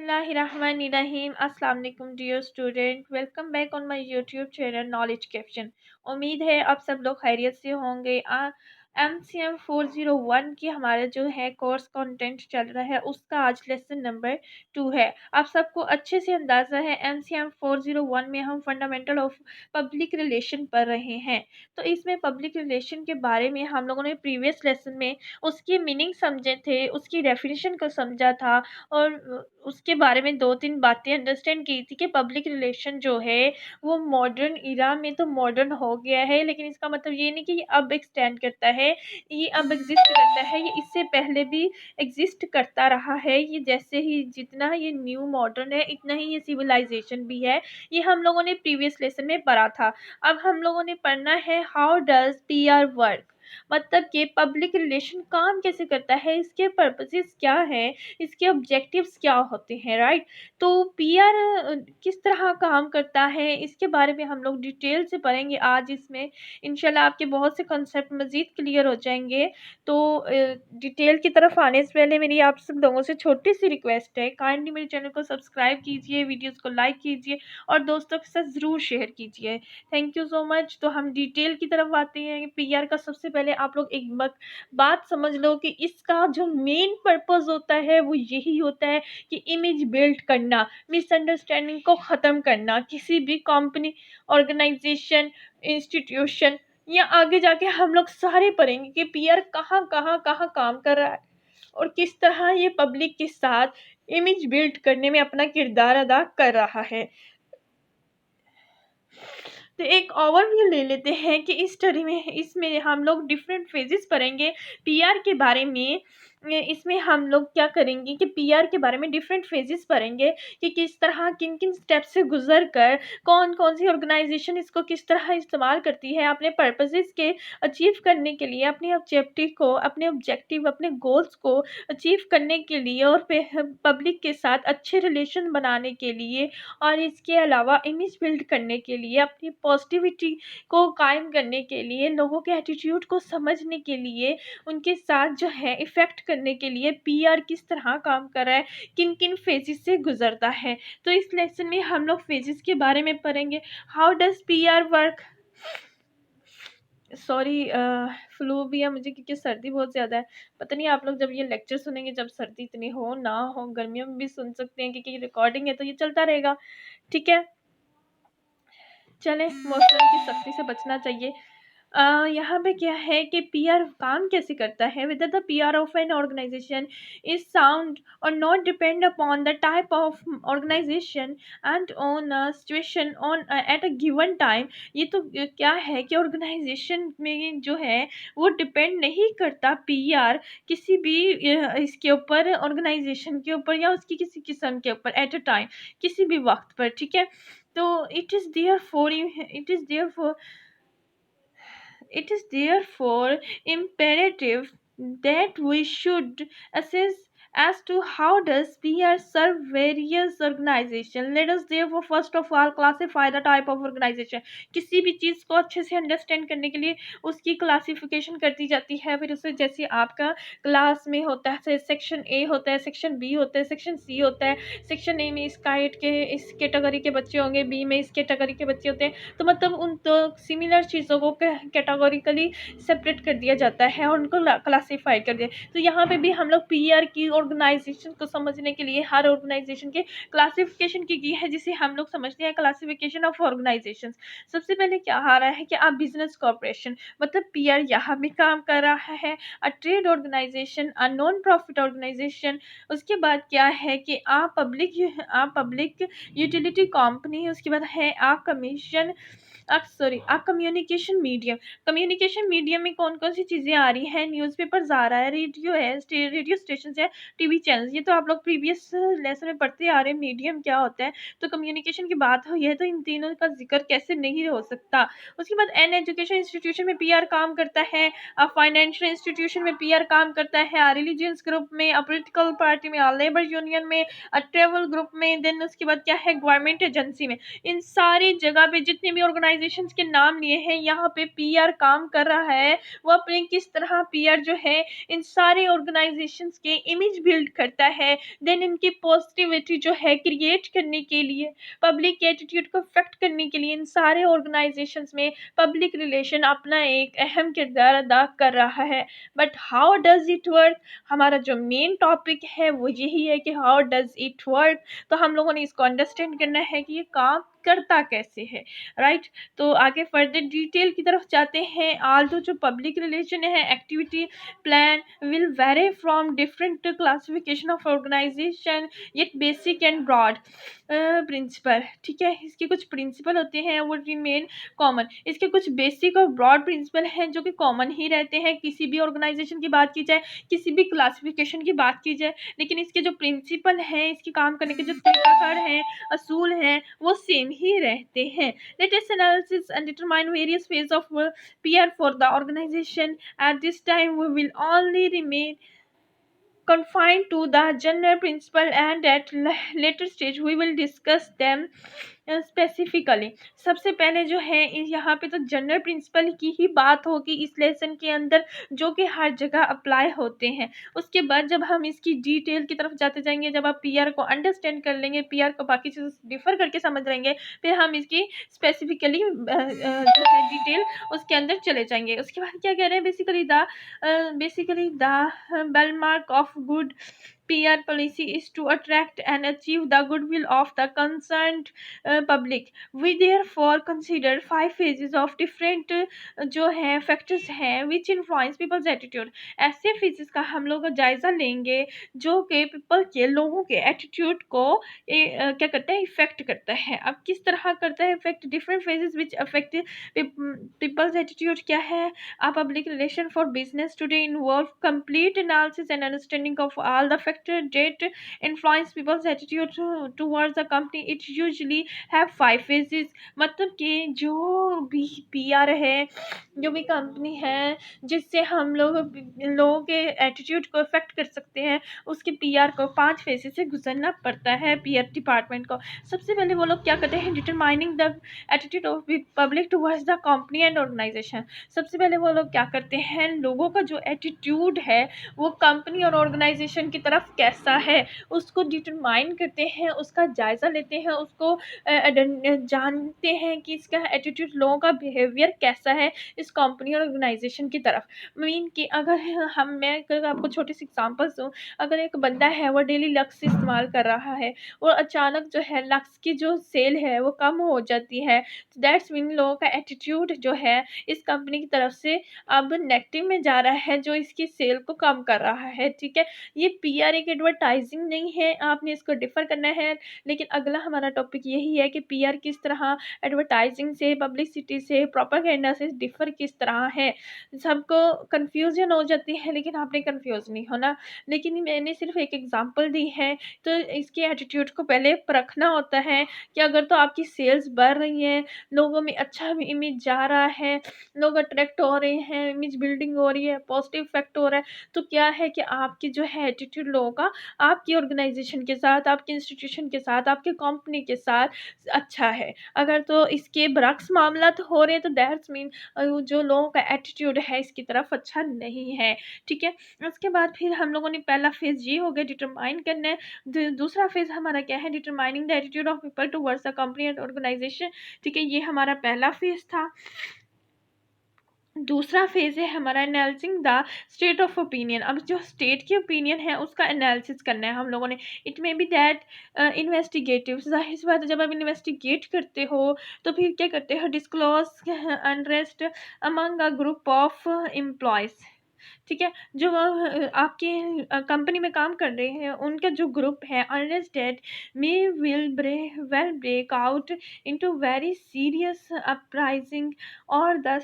बिस्मिल्लाहिर्रहमानिर्रहीम। अस्सलाम वालेकुम dear student, welcome back on my YouTube channel knowledge caption. उम्मीद है आप सब लोग खैरियत से होंगे। MCM 401 की हमारा जो है कोर्स कंटेंट चल रहा है, उसका आज लेसन नंबर 2 है। आप सबको अच्छे से अंदाज़ा है MCM 401 में हम फंडामेंटल ऑफ पब्लिक रिलेशन पढ़ रहे हैं। तो इसमें पब्लिक रिलेशन के बारे में हम लोगों ने प्रीवियस लेसन में उसकी मीनिंग समझे थे, उसकी डेफिनेशन को समझा था और उसके बारे में 2-3 बातें अंडरस्टैंड की थी कि पब्लिक रिलेशन जो है वो मॉडर्न इरा में तो मॉडर्न हो गया है, लेकिन इसका मतलब ये नहीं कि ये अब एक्सटेंड करता है, ये अब एग्जिस्ट करता है, ये इससे पहले भी एग्जिस्ट करता रहा है। ये जैसे ही जितना ये न्यू मॉडर्न है इतना ही ये सिविलाइजेशन भी है। ये हम लोगों ने प्रीवियस लेसन में पढ़ा था। अब हम लोगों ने पढ़ना है हाउ डज PR वर्क, मतलब कि पब्लिक रिलेशन काम कैसे करता है, इसके पर्पसेस क्या है, इसके ऑब्जेक्टिव्स क्या होते हैं, राइट। तो पीआर किस तरह काम करता है इसके बारे में हम लोग डिटेल से पढ़ेंगे आज इसमें। इंशाल्लाह आपके बहुत से कॉन्सेप्ट मज़ीद क्लियर हो जाएंगे। तो डिटेल की तरफ आने से पहले मेरी आप सब लोगों से छोटी सी रिक्वेस्ट है, काइंडली मेरे चैनल को सब्सक्राइब कीजिए, वीडियोज़ को लाइक कीजिए और दोस्तों के साथ ज़रूर शेयर कीजिए। Thank you so much. तो हम डिटेल की तरफ आते हैं। पीआर का सबसे पहले आप लोग एक बात समझ लो कि इसका जो मेन पर्पस होता है वो यही होता है कि इमेज बिल्ड करना, मिसअंडरस्टैंडिंग को ख़त्म करना। किसी भी कंपनी, ऑर्गेनाइजेशन, इंस्टीट्यूशन या आगे जाके हम लोग सारे पढ़ेंगे कि पीआर कहाँ कहाँ कहाँ काम कर रहा है और किस तरह ये पब्लिक के साथ इमेज बिल्ड करने में अपना किरदार अदा कर रहा है। तो एक ओवरव्यू ले लेते हैं कि इस स्टडी में इसमें हम लोग डिफरेंट फेजेस पढ़ेंगे पीआर के बारे में। इसमें हम लोग क्या करेंगे कि पीआर के बारे में डिफरेंट फेजेस पढ़ेंगे कि किस तरह किन किन स्टेप से गुजर कर कौन कौन सी ऑर्गेनाइजेशन इसको किस तरह इस्तेमाल करती है अपने पर्पसेस के अचीव करने के लिए, अपने ऑब्जेक्टिव अपने गोल्स को अचीव करने के लिए और पब्लिक के साथ अच्छे रिलेशन बनाने के लिए और इसके अलावा इमेज बिल्ड करने के लिए, अपनी पॉजिटिविटी को कायम करने के लिए, लोगों के एटीट्यूड को समझने के लिए, उनके साथ जो है इफ़ेक्ट करने के लिए पीआर किस तरह काम कर रहा है, किन किन फेजेस से गुजरता है। तो इस लेसन में हम लोग फेजेस के बारे में पढ़ेंगे। How does PR work. Sorry, flu भी है मुझे क्योंकि सर्दी बहुत ज़्यादा है। पता नहीं आप लोग जब ये लेक्चर सुनेंगे जब सर्दी इतनी हो ना हो, गर्मियों में भी सुन सकते हैं क्योंकि रिकॉर्डिंग है तो ये चलता रहेगा, ठीक है। चलें, मौसम की सख्ती से बचना चाहिए। यहाँ पे क्या है कि पीआर काम कैसे करता है। Whether the PR of an organisation is sound और not depend upon the type of organisation and on situation on at a given time. ये तो क्या है कि ऑर्गेनाइजेशन में जो है वो डिपेंड नहीं करता पीआर किसी भी इसके ऊपर, ऑर्गेनाइजेशन के ऊपर या उसकी किसी किस्म के ऊपर एट अ टाइम, किसी भी वक्त पर, ठीक है। तो it is therefore imperative that we should assess as to how does PR serve various organization. Let us therefore first of all classify the type of organization. किसी भी चीज़ को अच्छे से अंडरस्टैंड करने के लिए उसकी क्लासिफिकेशन करती जाती है। फिर उसे जैसे आपका क्लास में होता है, सेक्शन ए होता है, सेक्शन बी होता है, सेक्शन सी होता है। सेक्शन ए में इस कैटेगरी के बच्चे होंगे, बी में इस कैटेगरी के बच्चे होते हैं। तो मतलब उन तो सिमिलर चीज़ों को कैटेगोरिकली सेपरेट कर दिया जाता है और उनको क्लासीफाई कर दिया। तो यहाँ पे भी हम लोग पीआर की ऑर्गेनाइजेशन को समझने के लिए हर ऑर्गेनाइजेशन के क्लासिफिकेशन की है, जिसे हम लोग समझते हैं क्लासिफिकेशन ऑफ ऑर्गेनाइजेशन। सबसे पहले क्या आ रहा है कि आप बिजनेस कॉर्पोरेशन, मतलब पीआर यहाँ भी काम कर रहा है, a trade organisation, a non profit organisation. उसके बाद क्या है कि आप पब्लिक यूटिलिटी कंपनी। उसके बाद है आप कम्युनिकेशन मीडियम। कम्युनिकेशन मीडियम में कौन कौन सी चीज़ें आ रही हैं, न्यूज़पेपर्स आ रहा है, रेडियो है, रेडियो स्टेशन है, टीवी चैनल। ये तो आप लोग प्रीवियस लेसन में पढ़ते आ रहे हैं मीडियम क्या होता है। तो कम्युनिकेशन की बात हुई है तो इन तीनों का जिक्र कैसे नहीं हो सकता। उसके बाद एन एजुकेशन इंस्टीट्यूशन में पीआर काम करता है, फाइनेंशियल इंस्टीट्यूशन में पीआर काम करता है, रिलीजियस ग्रुप में, पॉलिटिकल पार्टी में, लेबर यूनियन में, ट्रेवल ग्रुप में, देन उसके बाद क्या है गवर्नमेंट एजेंसी में। इन सारी जगह पे जितने भी ऑर्गेनाइजेशन ऑर्गेनाइजेशंस के नाम लिए हैं, यहाँ पे पीआर काम कर रहा है, वो अपने किस तरह पीआर जो है इन सारे ऑर्गेनाइजेशंस के इमेज बिल्ड करता है, देन इनकी पॉजिटिविटी जो है क्रिएट करने के लिए, पब्लिक एटीट्यूड को इफेक्ट करने के लिए इन सारे ऑर्गेनाइजेशंस में पब्लिक रिलेशन अपना एक अहम किरदार अदा कर रहा है। But how does it work, हमारा जो मेन टॉपिक है वो यही है कि हाउ डज इट वर्क। तो हम लोगों ने इसको अंडरस्टैंड करना है कि ये काम करता कैसे है, राइट। तो आगे फर्दर डिटेल की तरफ जाते हैं। आल्दो जो पब्लिक रिलेशन है activity plan will vary from different classification of organisation, yet basic and broad principle, ठीक है। इसके कुछ प्रिंसिपल होते हैं वो रिमेन कॉमन, इसके कुछ बेसिक और ब्रॉड प्रिंसिपल हैं जो कि कॉमन ही रहते हैं, किसी भी ऑर्गेनाइजेशन की बात की जाए, किसी भी क्लासिफिकेशन की बात की जाए, लेकिन इसके जो प्रिंसिपल हैं, इसके काम करने के जो तरीकाकार हैं, असूल हैं, वो सेम ही रहते हैं। Latest analysis and determine various phase of PR for the organisation. At this time we will only remain confined to the general principle, and at later stage we will discuss them specifically. सबसे पहले जो है यहाँ पे तो general principle की ही बात होगी इस लेसन के अंदर, जो कि हर जगह अप्लाई होते हैं। उसके बाद जब हम इसकी डिटेल की तरफ जाते जाएंगे, जब आप पीआर को अंडरस्टैंड कर लेंगे, पीआर को बाकी चीज़ों से डिफर करके समझ लेंगे, फिर हम इसकी स्पेसिफिकली जो है डिटेल उसके अंदर चले जाएंगे। उसके बाद क्या कह रहे हैं, basically the hallmark of good PR policy is to attract and achieve the goodwill of the concerned public. We therefore consider 5 phases of different जो है factors हैं which influence people's attitude. ऐसे phases का हम लोग जायजा लेंगे जो कि people के लोगों के attitude को क्या करता है, इफेक्ट करता है। अब किस तरह करता है effect, different phases which affect people's attitude क्या है। A public relation for business today involve complete analysis and understanding of all the factors that influence people's attitude towards the company. It usually have 5 phases। मतलब कि जो भी PR है, जो भी company है जिससे हम लोगों के एटीट्यूड को इफेक्ट कर सकते हैं, उसके पीआर को 5 फेजेस से गुजरना पड़ता है पीआर डिपार्टमेंट को। सबसे पहले वो लोग क्या करते हैं, determining the attitude of public towards the company and organisation. सबसे पहले वो लोग क्या करते हैं, लोगों का जो एटीट्यूड है वो कंपनी और ऑर्गेनाइजेशन की तरफ कैसा है उसको डिटरमाइन करते हैं, उसका जायज़ा लेते हैं, उसको जानते हैं कि इसका एटीट्यूड, लोगों का बिहेवियर कैसा है इस कंपनी और ऑर्गेनाइजेशन की तरफ। मीन कि अगर मैं आपको छोटी सी एग्जांपल्स दूँ, अगर एक बंदा है वो डेली लक्स इस्तेमाल कर रहा है और अचानक जो है लक्स की जो सेल है वो कम हो जाती है, तो दैट्स मीन लोगों का एटीट्यूड जो है इस कंपनी की तरफ से अब नेगेटिव में जा रहा है, जो इसकी सेल को कम कर रहा है, ठीक है। ये पीआर एक एडवर्टाइजिंग नहीं है, आपने इसको डिफर करना है। लेकिन अगला हमारा टॉपिक यही है कि पीआर किस तरह एडवर्टाइजिंग से, पब्लिसिटी से, प्रोपेगेंडा से डिफर किस तरह है। सबको कंफ्यूजन हो जाती है, लेकिन आपने कंफ्यूज नहीं होना। लेकिन मैंने सिर्फ एक एग्जांपल दी है, तो इसके एटीट्यूड को पहले परखना होता है कि अगर तो आपकी सेल्स बढ़ रही है, लोगों में अच्छा इमेज जा रहा है, लोग अट्रैक्ट हो रहे हैं, इमेज बिल्डिंग हो रही है, पॉजिटिव इफेक्ट हो रहा है, तो क्या है कि आपकी जो है एटीट्यूड लोगों का आपकी ऑर्गेनाइजेशन के साथ, आपके इंस्टीट्यूशन के साथ, आपके कंपनी के साथ अच्छा है। अगर तो इसके बरक्स मामला तो हो रहे हैं, तो दैट्स मीन जो लोगों का एटीट्यूड है इसकी तरफ अच्छा नहीं है, ठीक है। उसके बाद फिर हम लोगों ने पहला फेज ये हो गया डिटरमाइन करना है। दूसरा फेज हमारा क्या है, determining the attitude of people towards the company and organisation, ठीक है। ये हमारा पहला फेज था। दूसरा फेज है हमारा analysing the state of opinion. अब जो स्टेट की ओपिनियन है उसका एनालिसिस करना है हम लोगों ने। It may be that investigative, जाहिर सी बात है जब आप इन्वेस्टिगेट करते हो तो फिर क्या करते हो, disclose unrest among a group of employees, ठीक है। जो आपके कंपनी में काम कर रहे हैं उनका जो ग्रुप है, unless that may will break out into very serious uprising, और द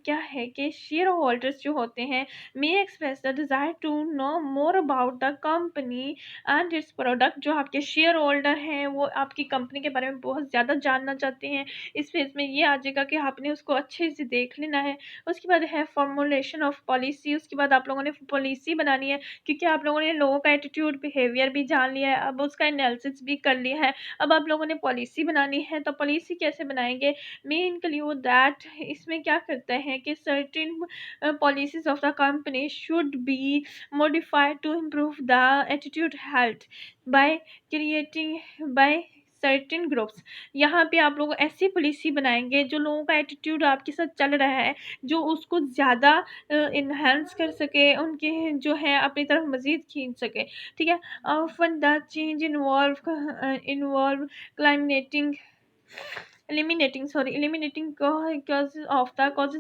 क्या है कि शेयर होल्डर्स जो होते हैं may express the desire to know more about the company and its product. जो आपके शेयर होल्डर हैं वो आपकी कंपनी के बारे में बहुत ज़्यादा जानना चाहते हैं। इस फेज में ये आ जाएगा कि आपने उसको अच्छे से देख लेना है। उसके बाद है फॉर्मुलेशन इम्प्लीमेंटेशन ऑफ पॉलिसी, उसके बाद आप लोगों ने पॉलिसी बनानी है, क्योंकि आप लोगों ने लोगों का एटीट्यूड बिहेवियर भी जान लिया है, अब उसका एनालिसिस भी कर लिया है। अब आप लोगों ने पॉलिसी बनानी है, तो पॉलिसी कैसे बनाएंगे, मे इंक्लूड दैट, इसमें क्या करते हैं कि certain policies of the company should be modified to improve the attitude health by creating by certain groups. यहाँ पे आप लोग ऐसी पॉलिसी बनाएंगे जो लोगों का एटीट्यूड आपके साथ चल रहा है, जो उसको ज़्यादा इन्हेंस कर सके, उनके जो है अपनी तरफ मज़ीद खींच सके। ठीक है। ऑफन द चेंज इन्वॉल्व क्लाइमेटिंग eliminating causes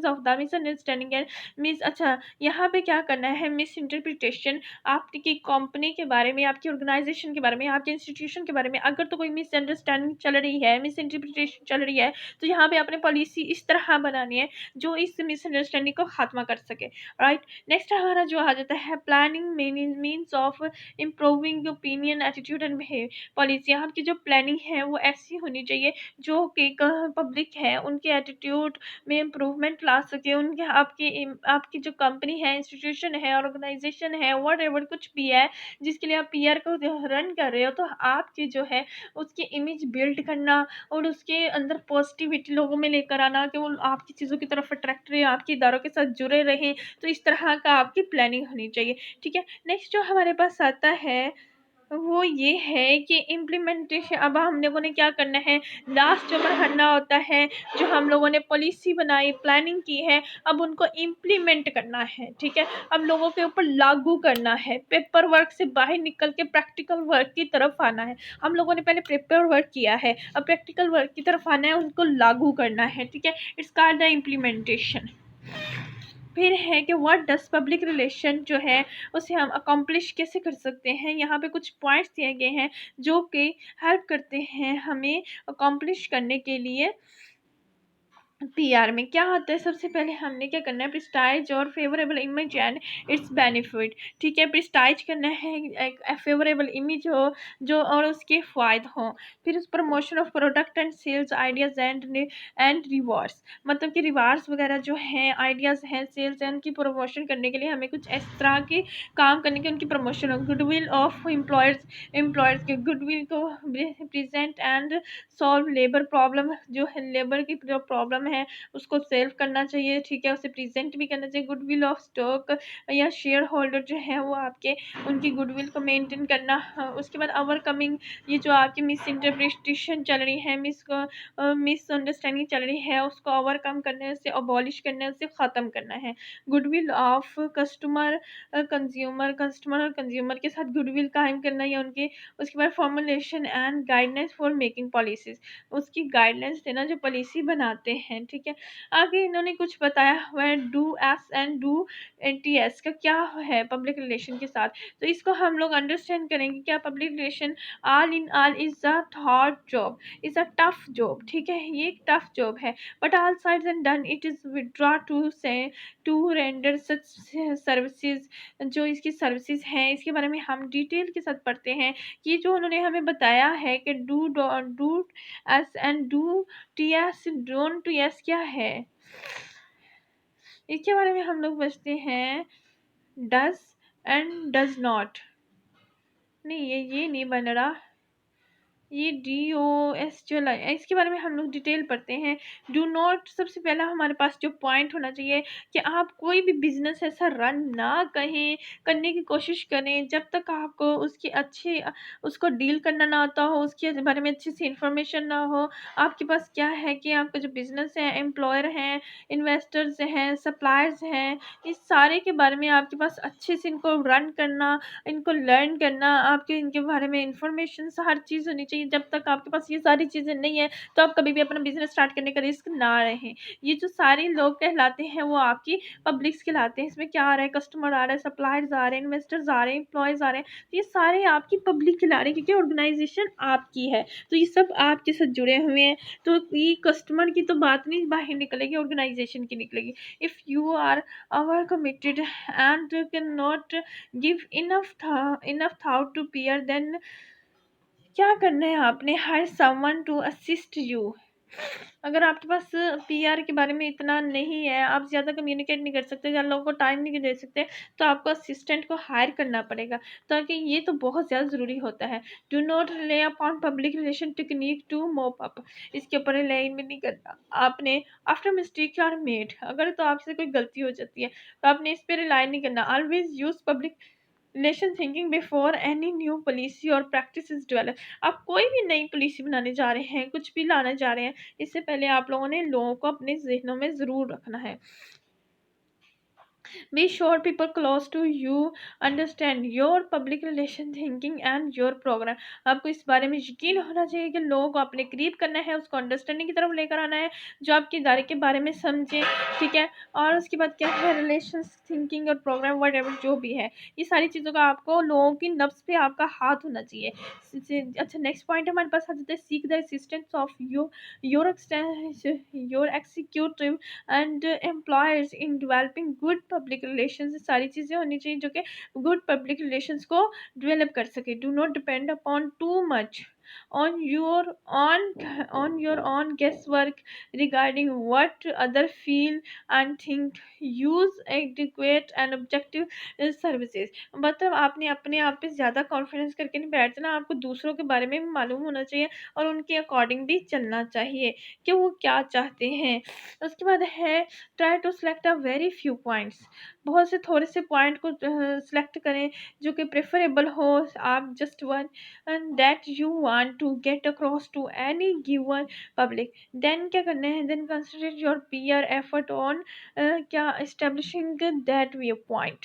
of the misunderstanding and मिस अच्छा, यहाँ पे क्या करना है, मिस इंटरप्रिटेशन आपकी कंपनी के बारे में, आपकी ऑर्गेनाइजेशन के बारे में, आपके इंस्टीट्यूशन के बारे में अगर तो कोई मिसअंडरस्टैंडिंग चल रही है, मिस इंटरप्रिटेशन चल रही है, तो यहाँ पे आपने पॉलिसी इस तरह बनानी है जो इस मिसअंडरस्टैंडिंग को खात्मा कर सके। राइट। नेक्स्ट हमारा जो आ जाता है planning means of improving opinion attitude and behaviour. Policy आपकी जो प्लानिंग है वो ऐसी होनी चाहिए जो कि पब्लिक है उनके एटीट्यूड में इम्प्रूवमेंट ला सके, उनके आपकी जो कंपनी है, इंस्टीट्यूशन है, ऑर्गेनाइजेशन है, वट एवर कुछ भी है जिसके लिए आप पीआर को रन कर रहे हो, तो आपकी जो है उसकी इमेज बिल्ड करना और उसके अंदर पॉजिटिविटी लोगों में लेकर आना कि वो आपकी चीज़ों की तरफ अट्रैक्ट रहे, आपके इदारों के साथ जुड़े रहें, तो इस तरह का आपकी प्लानिंग होनी चाहिए। ठीक है। नेक्स्ट जो हमारे पास आता है वो ये है कि इम्प्लीमेंटेशन। अब हम लोगों ने क्या करना है, लास्ट जो मरहला होता है, जो हम लोगों ने पॉलिसी बनाई, प्लानिंग की है, अब उनको इम्प्लीमेंट करना है। ठीक है। अब लोगों के ऊपर लागू करना है, पेपर वर्क से बाहर निकल के प्रैक्टिकल वर्क की तरफ आना है। हम लोगों ने पहले पेपर वर्क किया है, अब प्रैक्टिकल वर्क की तरफ आना है, उनको लागू करना है। ठीक है। It's called the implementation. फिर है कि व्हाट डस पब्लिक रिलेशन जो है उसे हम अकम्प्लिश कैसे कर सकते हैं। यहाँ पे कुछ पॉइंट्स दिए गए हैं जो कि हेल्प करते हैं हमें अकम्प्लिश करने के लिए। पीआर में क्या होता है, सबसे पहले हमने क्या करना है, प्रिस्टाइज और favourable image and it's benefit. ठीक है। प्रिस्टाइज करना है, एक फेवरेबल इमेज हो जो और उसके फ़ायदे हों। फिर उस promotion of product and sales ideas and rewards, मतलब कि रिवार्ड्स वगैरह जो हैं, आइडियाज़ हैं, सेल्स एंड की प्रमोशन करने के लिए हमें कुछ इस तरह के काम करने के, उनकी प्रमोशन हो। गुडविल ऑफ एम्प्लॉयर्स के गुडविल को present and solve labour problem, जो है लेबर की जो प्रॉब्लम है उसको सेल्व करना चाहिए। ठीक है। उसे प्रेजेंट भी करना चाहिए। गुडविल ऑफ स्टॉक या शेयर होल्डर जो है वो आपके उनकी गुडविल को मेंटेन करना। उसके बाद ओवरकमिंग, ये जो आपकी मिस इंटरप्रिटेशन चल रही है, मिसअंडरस्टैंडिंग चल रही है, उसको ओवरकम करने से, अबॉलिश करने से ख़त्म करना है। गुडविल ऑफ कस्टमर और कंज्यूमर के साथ गुडविल कायम करना या उनके, उसके बाद formulation and guidelines for making policies, उसकी गाइडलाइंस देना जो पॉलिसी बनाते हैं। ठीक है। आगे इन्होंने कुछ बताया हुआ है, do S and do T S का क्या है पब्लिक रिलेशन के साथ, तो इसको हम लोग अंडरस्टैंड करेंगे। क्या public relation all in all is a hard job, is a tough job. ठीक है। ये एक टफ जॉब है, but all sides and done it is withdraw to render such services. जो इसकी सर्विसेज हैं इसके बारे में हम डिटेल के साथ पढ़ते हैं। ये जो उन्होंने हमें बताया है कि do's and don'ts, don'ts क्या है, इसके बारे में हम लोग बचते हैं डज एंड डज नॉट। नहीं, ये नहीं बन रहा, ये DOS जो इसके बारे में हम लोग डिटेल पढ़ते हैं। डू नॉट, सबसे पहला हमारे पास जो पॉइंट होना चाहिए कि आप कोई भी बिजनेस ऐसा रन ना कहें, करने की कोशिश करें जब तक आपको उसकी अच्छी उसको डील करना ना आता हो, उसके बारे में अच्छी सी इंफॉर्मेशन ना हो। आपके पास क्या है कि आपका जो बिजनेस है, एम्प्लॉयर हैं, इन्वेस्टर्स हैं, सप्लायर्स हैं, इस सारे के बारे में आपके पास अच्छे से इनको रन करना, इनको लर्न करना, आपके इनके बारे में इंफॉर्मेशन हर चीज़ होनी चाहिए। जब तक आपके पास ये सारी चीज़ें नहीं है तो आप कभी भी अपना बिजनेस स्टार्ट करने का रिस्क ना रहें। ये जो सारे लोग कहलाते हैं वो आपकी पब्लिक्स कहलाते हैं। इसमें क्या आ रहा है, कस्टमर आ रहा है, सप्लायर्स आ रहे हैं, इन्वेस्टर्स आ रहे हैं, एम्प्लॉयज़ आ रहे हैं, तो ये सारे आपकी पब्लिक कहला रहे हैं क्योंकि ऑर्गेनाइजेशन आपकी है, तो ये सब आपके साथ जुड़े हुए हैं। तो ये कस्टमर की तो बात नहीं बाहर निकलेगी, ऑर्गेनाइजेशन की निकलेगी। If you are over committed and can not give enough thought to PR, then क्या करना है आपने, hire someone to assist you. अगर आपके पास पीआर के बारे में इतना नहीं है, आप ज़्यादा कम्युनिकेट नहीं कर सकते या लोगों को टाइम नहीं दे सकते, तो आपको असिस्टेंट को हायर करना पड़ेगा, ताकि ये तो बहुत ज़्यादा ज़रूरी होता है। Do not rely upon public relation technique to mop up, इसके ऊपर रिलाई में नहीं करना आपने। आफ्टर मिस्टेक आर मेड, अगर तो आपसे कोई गलती हो जाती है तो आपने इस पर रिलाई नहीं करना। Always use public relation thinking before any new policy और प्रैक्टिस इज डेवलप। आप कोई भी नई पॉलिसी बनाने जा रहे हैं, कुछ भी लाने जा रहे हैं, इससे पहले आप लोगों ने लोगों को अपने ज़हनों में ज़रूर रखना है। Be sure people close to you understand your public relation thinking and your program। आपको इस बारे में यकीन होना चाहिए कि लोगों को अपने करीब करना है, उसको अंडरस्टैंडिंग की तरफ लेकर आना है, जो आपके इदारे के बारे में समझे, ठीक है। और उसके बाद क्या है, रिलेशन थिंकिंग और प्रोग्राम वट एवर जो भी है, ये सारी चीज़ों का आपको लोगों की नब्ज पे आपका हाथ होना चाहिए। अच्छा, नेक्स्ट पॉइंट हमारे पास आ जाता है, seek the assistance of your your executive and employers in developing good public relations. सारी चीज़ें होनी चाहिए जो कि गुड पब्लिक रिलेशंस को डेवलप कर सके। Do not depend upon too much on your on your own guesswork regarding what other feel and think। use adequate and objective services। मतलब आपने अपने आप पे ज़्यादा कॉन्फिडेंस करके नहीं बैठ जाना, आपको दूसरों के बारे में भी मालूम होना चाहिए और उनके अकॉर्डिंग भी चलना चाहिए कि वो क्या चाहते हैं। उसके बाद है, try to select a very few points. बहुत से थोड़े से पॉइंट को सेलेक्ट करें जो कि प्रेफरेबल हो। आप just one and that you want to get across to any given public। then क्या करना है, then concentrate your peer effort on क्या establishing that viewpoint।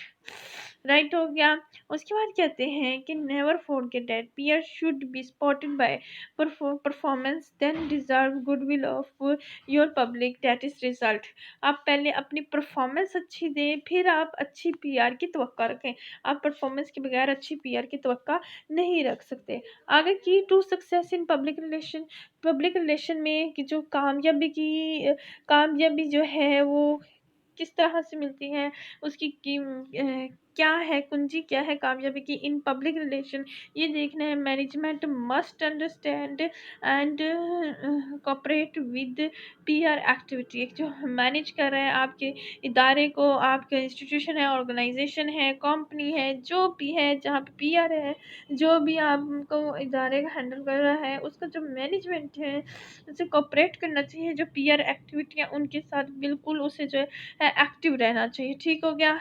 राइट हो गया। उसके बाद कहते हैं कि never forget that PR should be spotted by performance then deserve goodwill of your public that is result. आप पहले अपनी परफॉर्मेंस अच्छी दें, फिर आप अच्छी पीआर की तवक्का रखें। आप परफॉर्मेंस के बगैर अच्छी पीआर की तवक्का नहीं रख सकते। आगे key to success in public relation में कि जो कामयाबी जो है वो किस तरह से मिलती है, उसकी क्या है, कुंजी क्या है कामयाबी की इन पब्लिक रिलेशन, ये देखना है। Management must understand and cooperate with PR activity. जो मैनेज कर रहे हैं आपके इदारे को, आपके इंस्टीट्यूशन है, ऑर्गेनाइजेशन है, कंपनी है, जो भी है, जहाँ पे पीआर है, जो भी आपको इदारे का हैंडल कर रहा है, उसका जो मैनेजमेंट है उसे कोऑपरेट करना चाहिए। जो पीआर एक्टिविटी है उनके साथ बिल्कुल उसे जो है एक्टिव रहना चाहिए। ठीक हो गया।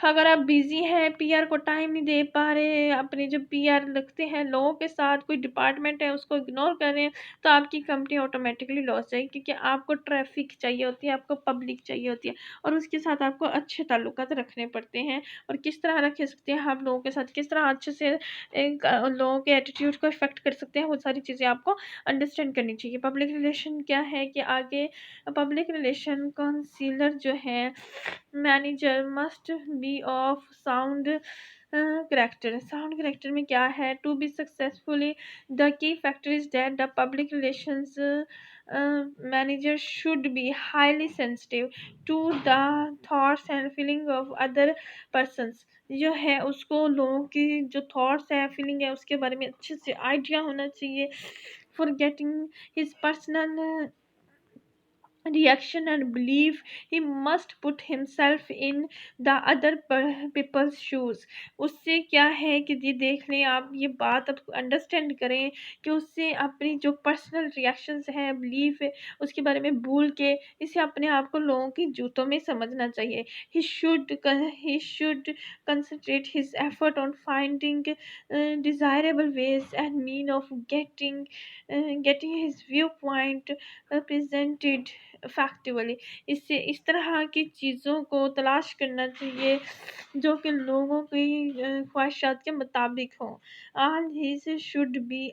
अगर आप बिजी हैं, पीआर को टाइम नहीं दे पा रहे, अपने जो पीआर रखते हैं लोगों के साथ, कोई डिपार्टमेंट है उसको इग्नोर कर रहे हैं, तो आपकी कंपनी ऑटोमेटिकली लॉस जाएगी, क्योंकि आपको ट्रैफिक चाहिए होती है, आपको पब्लिक चाहिए होती है, और उसके साथ आपको अच्छे ताल्लुकात रखने पड़ते हैं। और किस तरह रख सकते हैं आप लोगों के साथ, किस तरह अच्छे से एक लोगों के एटीट्यूड को इफेक्ट कर सकते हैं, वो सारी चीज़ें आपको अंडरस्टैंड करनी चाहिए। पब्लिक रिलेशन क्या है कि आगे पब्लिक रिलेशन काउंसिलर जो है, manager must be of sound character. Sound character में क्या है, to be successfully the key factor is that the public relations manager should be highly sensitive to the thoughts and feeling of other persons. जो है उसको लोगों की जो thoughts है, फीलिंग है, उसके बारे में अच्छे से आइडिया होना चाहिए। For getting his personal reaction and belief, he must put himself in the other people's shoes। उससे क्या है कि ये देख लें आप, ये बात आप अंडरस्टैंड करें कि उससे अपनी जो पर्सनल रिएक्शंस हैं, बिलीफ है, उसके बारे में भूल के इसे अपने आप को लोगों की जूतों में समझना चाहिए। he should concentrate his effort on finding desirable ways and mean of getting his viewpoint presented फैक्टिवली। इससे इस तरह की चीज़ों को तलाश करना चाहिए जो कि लोगों की ख्वाहिशात के मुताबिक हों। All this should be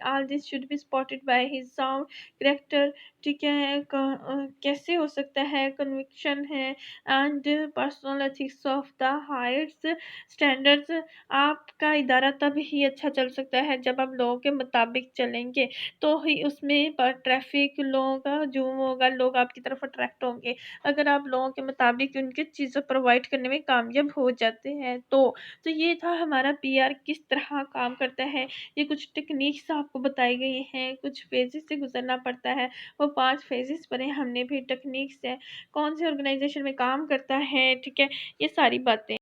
spotted by his sound character. ठीक है, कैसे हो सकता है, कन्विक्शन है and personal ethics of the highest standards. आपका इदारा तब ही अच्छा चल सकता है जब आप लोगों के मुताबिक चलेंगे, तो ही उसमें पर ट्रैफिक लोगों का जुर्म होगा, लोग आपकी तरफ तरफ अट्रैक्ट होंगे, अगर आप लोगों के मुताबिक उनकी चीज़ें प्रोवाइड करने में कामयाब हो जाते हैं तो ये था हमारा पीआर किस तरह काम करता है। ये कुछ टेक्निक्स आपको बताई गई हैं, कुछ फ़ेज़ेस से गुज़रना पड़ता है, वो 5 फ़ेज़ेस पढ़े हमने, फिर टेक्निक्स है, कौन से ऑर्गेनाइज़ेशन में काम करता है, ठीक है? ये सारी बातें।